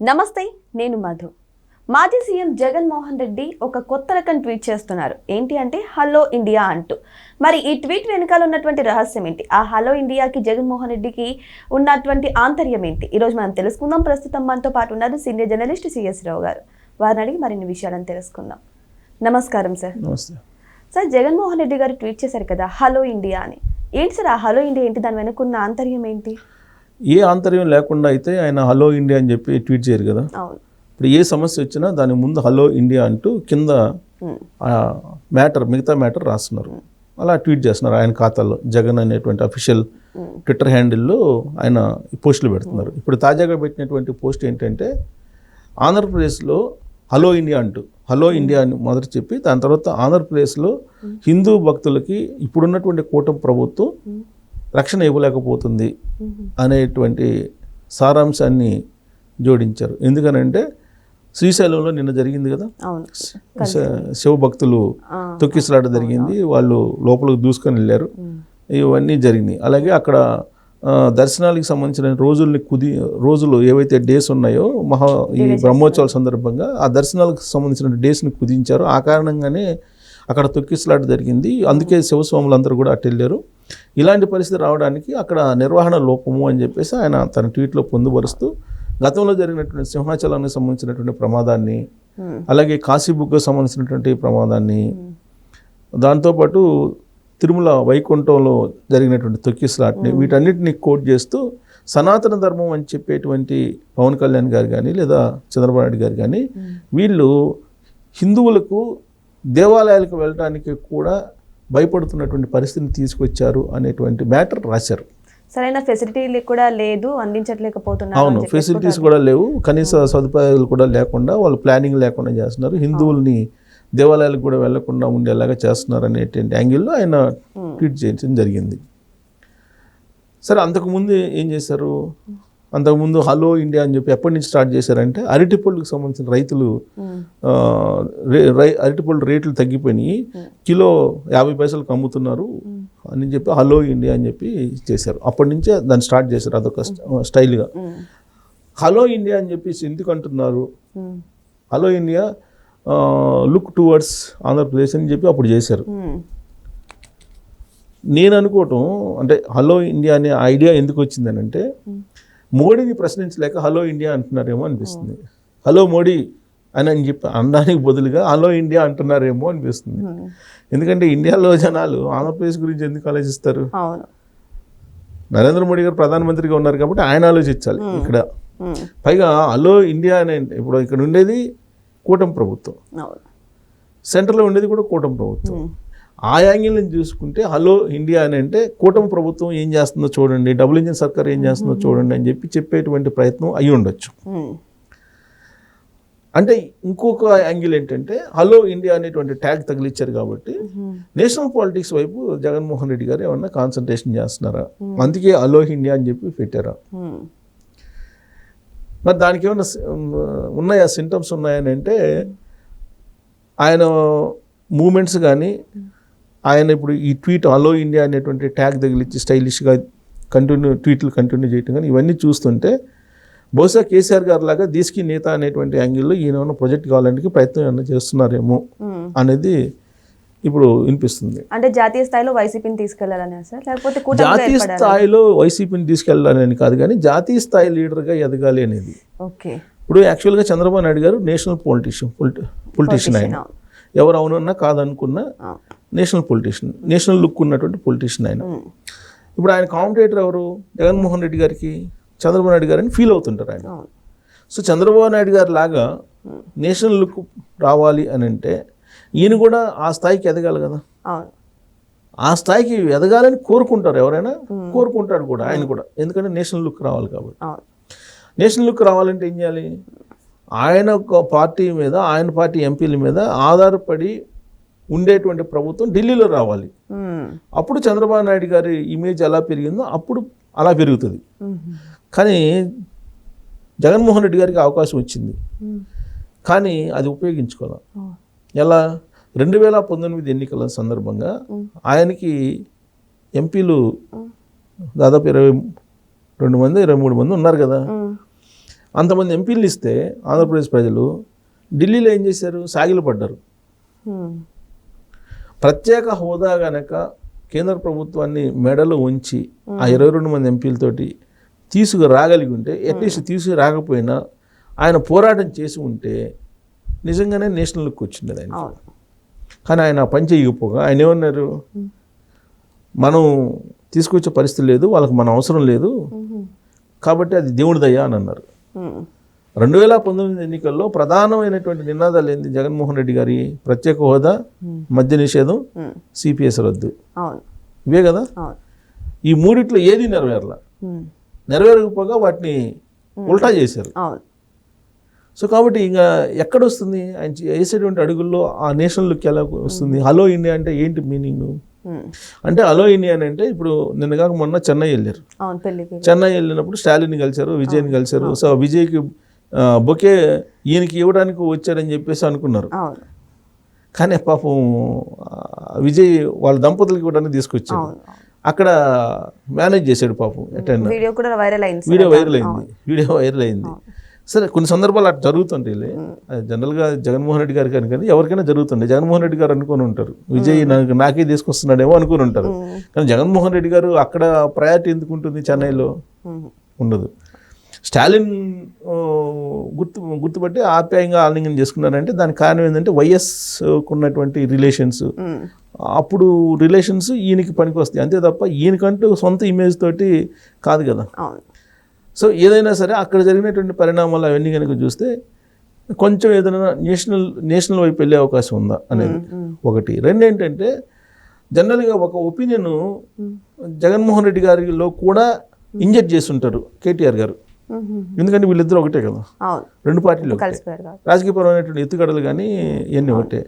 నమస్తే నేను మధు. మాజీ సీఎం జగన్మోహన్ రెడ్డి ఒక కొత్త రకం ట్వీట్ చేస్తున్నారు. ఏంటి అంటే హలో ఇండియా అంటూ. మరి ఈ ట్వీట్ వెనకాల ఉన్నటువంటి రహస్యం ఏంటి? ఆ హలో ఇండియాకి జగన్మోహన్ రెడ్డికి ఉన్నటువంటి ఆంతర్యం ఏంటి? ఈరోజు మనం తెలుసుకుందాం. ప్రస్తుతం మనతో పాటు ఉన్నారు సీనియర్ జర్నలిస్ట్ సిఎస్ రావు గారు. వారిని అడిగి మరిన్ని విషయాలను తెలుసుకుందాం. నమస్కారం సార్. నమస్తే సార్, జగన్మోహన్ రెడ్డి గారు ట్వీట్ చేశారు కదా హలో ఇండియా అని. ఏంటి సార్ ఆ హలో ఇండియా ఏంటి? దాని వెనుకున్న ఆంతర్యం ఏంటి? ఏ ఆంతర్యం లేకుండా అయితే ఆయన హలో ఇండియా అని చెప్పి ట్వీట్ చేయరు కదా. అవును. ఇప్పుడు ఏ సమస్య వచ్చినా దాని ముందు హలో ఇండియా అంటూ కింద మిగతా మ్యాటర్ రాస్తున్నారు. అలా ట్వీట్ చేస్తున్నారు ఆయన ఖాతాలో. జగన్ అనేటువంటి అఫీషియల్ ట్విట్టర్ హ్యాండిల్లో ఆయన పోస్టులు పెడుతున్నారు. ఇప్పుడు తాజాగా పెట్టినటువంటి పోస్ట్ ఏంటంటే ఆంధ్రప్రదేశ్లో హలో ఇండియా అంటూ హలో ఇండియా అని మొదట చెప్పి దాని తర్వాత ఆంధ్రప్రదేశ్లో హిందూ భక్తులకి ఇప్పుడున్నటువంటి కూటమి ప్రభుత్వం రక్షణ ఇవ్వలేకపోతుంది అనేటువంటి సారాంశాన్ని జోడించారు. ఎందుకనంటే శ్రీశైలంలో నిన్న జరిగింది కదా, శివభక్తులు తొక్కిసలాట జరిగింది, వాళ్ళు లోపలికి దూసుకొని వెళ్ళారు, ఇవన్నీ జరిగినాయి. అలాగే అక్కడ దర్శనాలకు సంబంధించిన రోజులు ఏవైతే డేస్ ఉన్నాయో ఈ బ్రహ్మోత్సవాల సందర్భంగా ఆ దర్శనాలకు సంబంధించిన డేస్ని కుదించారు. ఆ కారణంగానే అక్కడ తొక్కిసలాట జరిగింది. అందుకే శివస్వాములు అందరూ కూడా అటు వెళ్ళారు. ఇలాంటి పరిస్థితి రావడానికి అక్కడ నిర్వహణ లోపము అని చెప్పేసి ఆయన తన ట్వీట్లో పొందుపరుస్తూ గతంలో జరిగినటువంటి సింహాచలానికి సంబంధించినటువంటి ప్రమాదాన్ని, అలాగే కాశీబుక్కు సంబంధించినటువంటి ప్రమాదాన్ని, దాంతోపాటు తిరుమల వైకుంఠంలో జరిగినటువంటి తొక్కిసలాట్ని, వీటన్నిటిని కోట్ చేస్తూ సనాతన ధర్మం అని చెప్పేటువంటి పవన్ కళ్యాణ్ గారు కానీ లేదా చంద్రబాబు నాయుడు గారు కానీ వీళ్ళు హిందువులకు దేవాలయాలకు వెళ్ళడానికి కూడా భయపడుతున్నటువంటి పరిస్థితిని తీసుకొచ్చారు అనేటువంటి మ్యాటర్ రాశారు. సరైన ఫెసిలిటీలు కూడా లేదు, అందించట్లేకపోతున్నారు. అవును, ఫెసిలిటీస్ కూడా లేవు, కనీస సదుపాయాలు కూడా లేకుండా వాళ్ళు ప్లానింగ్ లేకుండా చేస్తున్నారు, హిందువుల్ని దేవాలయాలకు కూడా వెళ్లకుండా ఉండేలాగా చేస్తున్నారు అనేటువంటి యాంగిల్లో ఆయన ట్వీట్ చేయడం జరిగింది. సరే, అంతకుముందు ఏం చేశారు? అంతకుముందు హలో ఇండియా అని చెప్పి ఎప్పటి నుంచి స్టార్ట్ చేశారంటే అరటిపళ్ళకు సంబంధించిన రైతులు అరటిపళ్ళు రేట్లు తగ్గిపోయినాయి, కిలో 50 పైసలకు అమ్ముతున్నారు అని చెప్పి హలో ఇండియా అని చెప్పి చేశారు. అప్పటి నుంచే దాన్ని స్టార్ట్ చేశారు, అదొక స్టైల్గా. హలో ఇండియా అని చెప్పేసి ఎందుకు అంటున్నారు? Hello India look towards Andhra Pradesh అని చెప్పి అప్పుడు చేశారు. నేను అనుకోవటం అంటే హలో ఇండియా అనే ఐడియా ఎందుకు వచ్చిందని అంటే మోడీని ప్రశ్నించలేక హలో ఇండియా అంటున్నారేమో అనిపిస్తుంది. హలో మోడీ అని చెప్పి అనడానికి బదులుగా హలో ఇండియా అంటున్నారేమో అనిపిస్తుంది. ఎందుకంటే ఇండియాలో జనాలు ఆంధ్రప్రదేశ్ గురించి ఎందుకు ఆలోచిస్తారు? నరేంద్ర మోడీ గారు ప్రధానమంత్రిగా ఉన్నారు కాబట్టి ఆయన ఆలోచించాలి ఇక్కడ. పైగా హలో ఇండియా అనే ఇప్పుడు ఇక్కడ ఉండేది కూటమి ప్రభుత్వం, సెంటర్లో ఉండేది కూడా కూటమి ప్రభుత్వం. ఆ యాంగిల్ నుంచి చూసుకుంటే హలో ఇండియా అని అంటే కూటమి ప్రభుత్వం ఏం చేస్తుందో చూడండి, డబుల్ ఇంజిన్ సర్కార్ ఏం చేస్తుందో చూడండి అని చెప్పి చెప్పేటువంటి ప్రయత్నం అయి ఉండొచ్చు. అంటే ఇంకొక యాంగిల్ ఏంటంటే హలో ఇండియా అనేటువంటి ట్యాగ్ తగిలిచ్చారు కాబట్టి నేషనల్ పాలిటిక్స్ వైపు జగన్మోహన్ రెడ్డి గారు ఏమన్నా కాన్సన్ట్రేషన్ చేస్తున్నారా, అందుకే హలో ఇండియా అని చెప్పి పెట్టారా? మరి దానికి ఏమన్నా ఉన్నాయా, సింటమ్స్ ఉన్నాయని అంటే ఆయన మూమెంట్స్ కానీ ఆయన ఇప్పుడు ఈ ట్వీట్ హలో ఇండియా అనేటువంటి ట్యాగ్ తగిలిచ్చి స్టైలిష్గా ట్వీట్లు కంటిన్యూ చేయటం కానీ ఇవన్నీ చూస్తుంటే బహుశా కేసీఆర్ గారు లాగా దేశకి నేత అనేటువంటి యాంగిల్లో ఈయన ప్రాజెక్ట్ కావాలని ప్రయత్నం ఏమన్నా చేస్తున్నారేమో అనేది ఇప్పుడు వినిపిస్తుంది. అంటే జాతీయ స్థాయిలో వైసీపీని తీసుకెళ్లాలని సార్, లేకపోతే జాతీయ స్థాయిలో వైసీపీని తీసుకెళ్లాలని కాదు కానీ జాతీయ స్థాయి లీడర్గా ఎదగాలి అనేది. ఇప్పుడు యాక్చువల్గా చంద్రబాబు నాయుడు గారు నేషనల్ పొలిటీషియన్ ఆయన, ఎవరు అవునన్నా కాదనుకున్న నేషనల్ పొలిటీషియన్, నేషనల్ లుక్ ఉన్నటువంటి పొలిటీషియన్ ఆయన. ఇప్పుడు ఆయన కాంపిటేటర్ ఎవరు? జగన్మోహన్ రెడ్డి గారికి చంద్రబాబు నాయుడు గారు అని ఫీల్ అవుతుంటారు ఆయన. సో చంద్రబాబు నాయుడు గారు లాగా నేషనల్ లుక్ రావాలి అని అంటే ఈయన కూడా ఆ స్థాయికి ఎదగాలి కదా. ఆ స్థాయికి ఎదగాలని కోరుకుంటారు, ఎవరైనా కోరుకుంటాడు కూడా ఆయన కూడా, ఎందుకంటే నేషనల్ లుక్ రావాలి కాబట్టి. నేషనల్ లుక్ రావాలంటే ఏం చేయాలి? ఆయన పార్టీ మీద, ఆయన పార్టీ ఎంపీల మీద ఆధారపడి ఉండేటువంటి ప్రభుత్వం ఢిల్లీలో రావాలి. అప్పుడు చంద్రబాబు నాయుడు గారి ఇమేజ్ ఎలా పెరిగిందో అప్పుడు అలా పెరుగుతుంది. కానీ జగన్మోహన్ రెడ్డి గారికి అవకాశం వచ్చింది, కానీ అది ఉపయోగించుకోవాలి. ఎలా? 2019 ఎన్నికల సందర్భంగా ఆయనకి ఎంపీలు దాదాపు 22 మంది 23 మంది ఉన్నారు కదా. అంతమంది ఎంపీలు ఇస్తే ఆంధ్రప్రదేశ్ ప్రజలు ఢిల్లీలో ఏం చేశారు? సాగిలు పడ్డారు. ప్రత్యేక హోదా గనక కేంద్ర ప్రభుత్వాన్ని మెడలో ఉంచి ఆ 22 మంది ఎంపీలతోటి తీసుకురాగలిగి ఉంటే, అట్లీస్ట్ తీసుకురాకపోయినా ఆయన పోరాటం చేసి ఉంటే నిజంగానే నేషనల్ లుక్ వచ్చింది ఆయన. కానీ ఆయన పని చేయకపోగా ఆయన ఏమన్నారు? మనం తీసుకొచ్చే పరిస్థితి లేదు, వాళ్ళకి మన అవసరం లేదు, కాబట్టి అది దేవుడి దయ అని అన్నారు. 2019 ఎన్నికల్లో ప్రధానమైనటువంటి నినాదాలు ఏంది? జగన్మోహన్ రెడ్డి గారి ప్రత్యేక హోదా, మద్య నిషేధం, సిపిఎస్ రద్దు, ఇవే కదా. ఈ మూడిట్లో ఏది నెరవేరకపోగా వాటిని ఉల్టా చేశారు. సో కాబట్టి ఇంకా ఎక్కడొస్తుంది ఆయన వేసేటువంటి అడుగుల్లో ఆ నేషనల్ లుక్ ఎలా వస్తుంది? హలో ఇండియా అంటే ఏంటి మీనింగ్? అంటే హలో ఇండియా అంటే ఇప్పుడు నిన్నగాక మొన్న చెన్నై వెళ్ళారు. చెన్నై వెళ్ళినప్పుడు స్టాలిన్ని కలిశారు, విజయ్ని కలిశారు. సో విజయ్కి బొకే ఈయనకి ఇవ్వడానికి వచ్చారని చెప్పేసి అనుకున్నారు. కానీ పాపం విజయ్ వాళ్ళ దంపతులకి ఇవ్వడానికి తీసుకొచ్చారు. అక్కడ మేనేజ్ చేశాడు పాపం. ఎట్టన్నా వీడియో వైరల్ అయింది. సరే, కొన్ని సందర్భాలు అట్లా జరుగుతుంటాయి. జనరల్గా జగన్మోహన్ రెడ్డి గారికి కానీ ఎవరికైనా జరుగుతుండే. జగన్మోహన్ రెడ్డి గారు అనుకుని ఉంటారు విజయ్ నాకే తీసుకొస్తున్నాడేమో అనుకుని ఉంటారు. కానీ జగన్మోహన్ రెడ్డి గారు అక్కడ ప్రయారిటీ ఎందుకు ఉంటుంది? చెన్నైలో ఉండదు. స్టాలిన్ గుర్తుపట్టి ఆప్యాయంగా ఆలింగనం చేసుకున్నారంటే దానికి కారణం ఏంటంటే వైఎస్కు ఉన్నటువంటి రిలేషన్స్. అప్పుడు రిలేషన్స్ ఈయనకి పనికి వస్తాయి అంతే తప్ప ఈయనకంటూ సొంత ఇమేజ్ తోటి కాదు కదా. సో ఏదైనా సరే అక్కడ జరిగినటువంటి పరిణామాలు అవన్నీ కనుక చూస్తే కొంచెం ఏదైనా నేషనల్ వైపు వెళ్ళే అవకాశం ఉందా అనేది ఒకటి. రెండు ఏంటంటే జనరల్గా ఒక ఒపీనియన్ జగన్మోహన్ రెడ్డి గారిలో కూడా ఇంజెక్ట్ చేసి ఉంటారు కేటీఆర్ గారు. ఎందుకంటే వీళ్ళిద్దరూ ఒకటే కదా, రెండు పార్టీలు రాజకీయపరమైనటువంటి ఎత్తుగడలు కానీ ఇవన్నీ ఒకటే.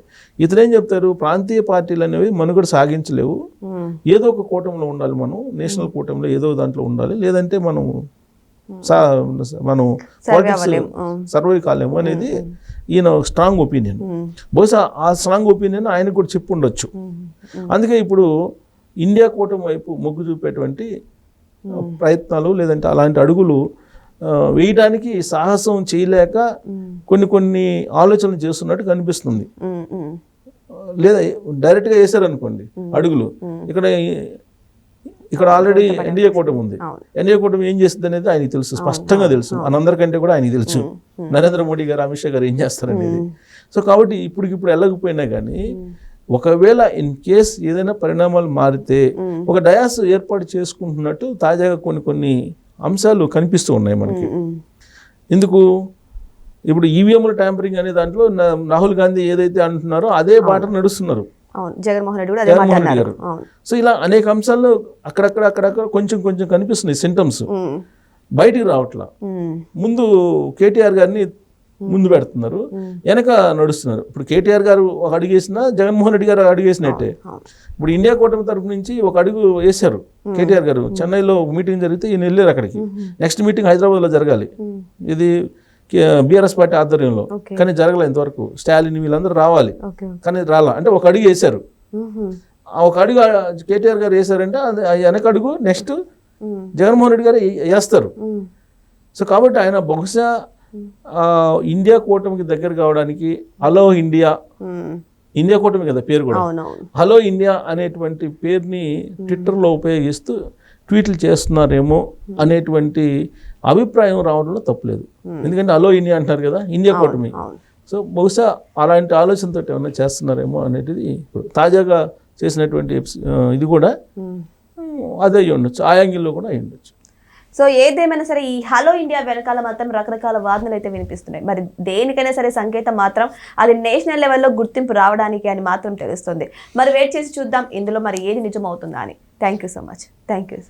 ఇతనేం చెప్తారు? ప్రాంతీయ పార్టీలు అనేవి మనుగడ సాగించలేవు, ఏదో ఒక కూటమిలో ఉండాలి, మనం నేషనల్ కూటమిలో ఏదో దాంట్లో ఉండాలి, లేదంటే మనం పాలిటిక్స్ సర్వైవ్ కాలేము అనేది ఈయన స్ట్రాంగ్ ఒపీనియన్. బహుశా ఆ స్ట్రాంగ్ ఒపీనియన్ ఆయనకు కూడా చెప్పు ఉండొచ్చు. అందుకే ఇప్పుడు ఇండియా కూటమి వైపు మొగ్గు చూపేటువంటి ప్రయత్నాలు లేదంటే అలాంటి అడుగులు వేయడానికి సాహసం చేయలేక కొన్ని ఆలోచనలు చేస్తున్నట్టు కనిపిస్తుంది. లేదా డైరెక్ట్గా వేశారనుకోండి అడుగులు. ఇక్కడ ఆల్రెడీ ఎన్డీఏ కూటమి ఉంది. ఎన్డీఏ కూటమి ఏం చేస్తుంది అనేది ఆయనకి తెలుసు, స్పష్టంగా తెలుసు. మనందరికంటే కూడా ఆయనకి తెలుసు నరేంద్ర మోడీ గారు, అమిత్ షా గారు ఏం చేస్తారనేది. సో కాబట్టి ఇప్పుడు వెళ్ళకపోయినా కానీ ఒకవేళ ఇన్ కేస్ ఏదైనా పరిణామాలు మారితే ఒక డయాస్ ఏర్పాటు చేసుకుంటున్నట్టు తాజాగా కొన్ని అంశాలు కనిపిస్తూ ఉన్నాయి మనకి. ఎందుకు? ఇప్పుడు ఈవీఎంల ట్యాంపరింగ్ అనే దాంట్లో రాహుల్ గాంధీ ఏదైతే అంటున్నారో అదే బాట నడుస్తున్నారు జగన్మోహన్ రెడ్డి గారు. సో ఇలా అనేక అంశాలు అక్కడక్కడ కొంచెం కనిపిస్తున్నాయి సింటమ్స్, బయటికి రావట్లా. ముందు కేటీఆర్ గారిని ముందు పెడుతున్నారు, వెనక నడుస్తున్నారు. ఇప్పుడు కేటీఆర్ గారు ఒక అడుగు వేసినా జగన్మోహన్ రెడ్డి గారు అడుగు వేసినట్టే. ఇప్పుడు ఇండియా కూటమి తరఫు నుంచి ఒక అడుగు వేశారు కేటీఆర్ గారు. చెన్నైలో మీటింగ్ జరిగితే ఈయన వెళ్ళారు అక్కడికి. నెక్స్ట్ మీటింగ్ హైదరాబాద్లో జరగాలి, ఇది బీఆర్ఎస్ పార్టీ ఆధ్వర్యంలో. కానీ జరగలేదు ఇంతవరకు. స్టాలిన్ వీళ్ళందరూ రావాలి కానీ రాలా. అంటే ఒక అడుగు వేశారు. ఒక అడుగు కేటీఆర్ గారు వేశారంటే వెనక అడుగు నెక్స్ట్ జగన్మోహన్ రెడ్డి గారు వేస్తారు. సో కాబట్టి ఆయన బహుశా ఇండియా కూటమికి దగ్గర కావడానికి హలో ఇండియా కూటమి కదా పేరు కూడా, హలో ఇండియా అనేటువంటి పేరుని ట్విట్టర్లో ఉపయోగిస్తూ ట్వీట్లు చేస్తున్నారేమో అనేటువంటి అభిప్రాయం రావడంలో తప్పులేదు. ఎందుకంటే హలో ఇండియా అంటారు కదా, ఇండియా కూటమి. సో బహుశా అలాంటి ఆలోచనతో ఏమన్నా చేస్తున్నారేమో అనేది తాజాగా చేసినటువంటి ఇది కూడా అదే అయ్యి ఉండొచ్చు, ఆ యాంగిల్లో కూడా అయ్యి ఉండొచ్చు. సో ఏదేమైనా సరే ఈ హలో ఇండియా వెనకాల మాత్రం రకరకాల వాదనలు అయితే వినిపిస్తున్నాయి. మరి దేనికైనా సరే సంకేతం మాత్రం అది నేషనల్ లెవెల్లో గుర్తింపు రావడానికి అని మాత్రం తెలుస్తుంది. మరి వెయిట్ చేసి చూద్దాం ఇందులో మరి ఏది నిజమవుతుందా అని. Thank you so much. Thank you.